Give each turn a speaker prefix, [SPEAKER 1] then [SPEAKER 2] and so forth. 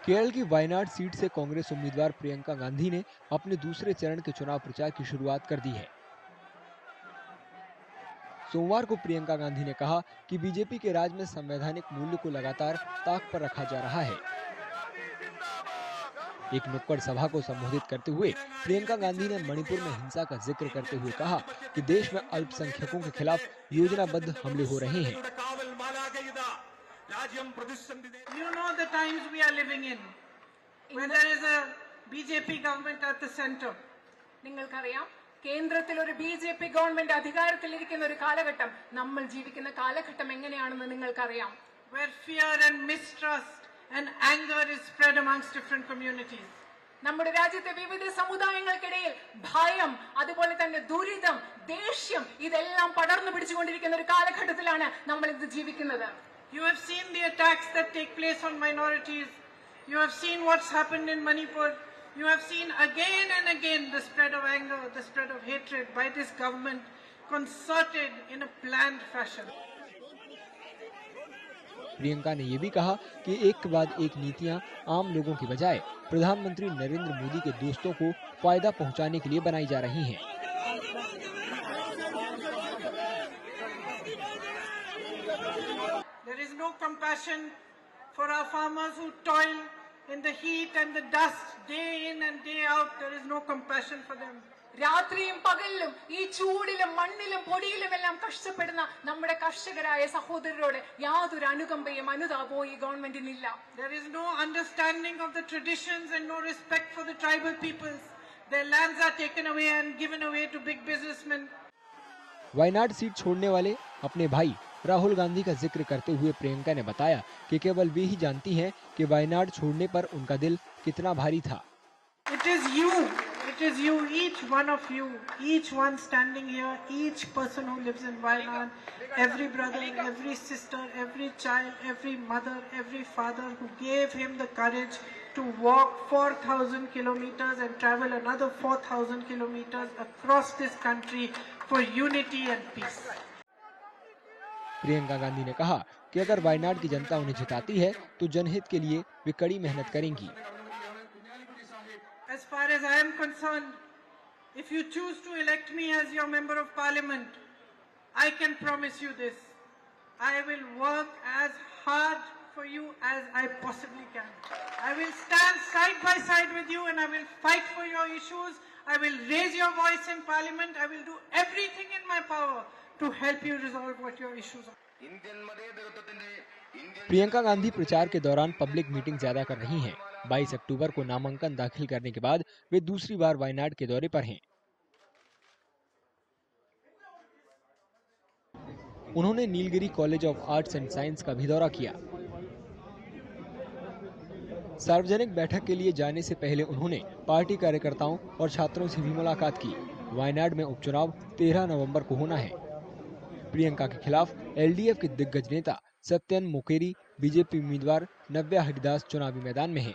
[SPEAKER 1] केरल की वायनाड सीट से कांग्रेस उम्मीदवार प्रियंका गांधी ने अपने दूसरे चरण के चुनाव प्रचार की शुरुआत कर दी है। सोमवार को प्रियंका गांधी ने कहा कि बीजेपी के राज में संवैधानिक मूल्य को लगातार ताक पर रखा जा रहा है। एक नुक्कड़ सभा को संबोधित करते हुए प्रियंका गांधी ने मणिपुर में हिंसा का जिक्र करते हुए कहा कि देश में अल्पसंख्यकों के खिलाफ योजनाबद्ध हमले हो रहे हैं।
[SPEAKER 2] You know the times we are living in, when there is a BJP government at the center.
[SPEAKER 3] നിങ്ങൾക്കറിയാം, കേന്ദ്രത്തിൽ ഒരു ബിജെപി ഗവൺമെന്റ് അധികാരത്തിലിരിക്കുന്ന ഒരു കാലഘട്ടം, നമ്മൾ ജീവിക്കുന്ന കാലഘട്ടം എങ്ങനെയാണെന്ന് നിങ്ങൾക്കറിയാം.
[SPEAKER 2] Where fear and mistrust and anger is spread amongst different communities.
[SPEAKER 3] നമ്മുടെ രാജ്യത്തെ വിവിധ സമുദായങ്ങൾക്കിടയിൽ ഭയം, അതുപോലെ തന്നെ ദുരിതം, ദേഷ്യം ഇതെല്ലാം പടർന്നു പിടിച്ചുകൊണ്ടിരിക്കുന്ന ഒരു കാലഘട്ടത്തിലാണ് നമ്മൾ ഇന്ന് ജീവിക്കുന്നത്.
[SPEAKER 2] You have seen the attacks that take place on minorities. You have seen what's happened in Manipur. You have seen again and again the spread of anger, the spread of hatred by this government, concerted in a planned fashion.
[SPEAKER 1] Priyanka ने यह भी कहा कि एक के बाद एक नीतियां आम लोगों की बजाय प्रधानमंत्री नरेंद्र मोदी के दोस्तों को फायदा पहुंचाने के लिए बनाई जा रही हैं।
[SPEAKER 2] There is no compassion for our farmers who toil in the heat and the dust day in and day out. There is no compassion for them.
[SPEAKER 3] രാത്രിയും പകലിലും ഈ ചൂടിലും മണ്ണിലും പൊടിയിലും എല്ലാം കഷ്ടപ്പെടുന്ന നമ്മുടെ കർഷകരായ സഹോദരരോട് യാതൊരു അനുകമ്പയും അനുതാപവും ഈ ഗവൺമെന്റിനില്ല.
[SPEAKER 2] There is no understanding of the traditions and no respect for the tribal peoples. Their lands are taken away and given away to big businessmen.
[SPEAKER 1] Wayanad seat छोड़ने वाले अपने भाई राहुल गांधी का जिक्र करते हुए प्रियंका ने बताया कि केवल वे ही जानती हैं कि वायनाड छोड़ने पर उनका दिल कितना भारी था।
[SPEAKER 2] It is you, each one of you, each one standing here, each person who lives in Wayanad, every brother, every sister, every child, every mother, every father who gave him the courage to walk 4,000 kilometers and travel another 4,000 kilometers across this country for unity and peace.
[SPEAKER 1] Priyanka Gandhi ने कहा कि अगर वायनाड की जनता उन्हें जिताती है तो जनहित के लिए वे कड़ी मेहनत करेंगी।
[SPEAKER 2] As far as I am concerned, if you choose to elect me as your member of parliament, I can promise you this: I will work as hard for you as I possibly can. I will stand side by side with you and I will fight for your issues. I will raise your voice in parliament. I will do everything in my power to help you resolve what your issues are.
[SPEAKER 1] Priyanka Gandhi प्रचार के दौरान public meeting ज्यादा कर रही हैं। 22 अक्टूबर को नामांकन दाखिल करने के बाद वे दूसरी बार वायनाड के दौरे पर हैं। उन्होंने Nilgiri college of arts and science का भी दौरा किया। सार्वजनिक बैठक के लिए जाने से पहले उन्होंने पार्टी कार्यकर्ताओं और छात्रों से भी मुलाकात की। वायनाड में उपचुनाव 13 नवंबर को होना है। प्रियंका के खिलाफ एलडीएफ के दिग्गज नेता सत्यन मोकेरी, बीजेपी उम्मीदवार नव्या हरिदास चुनावी मैदान में हैं।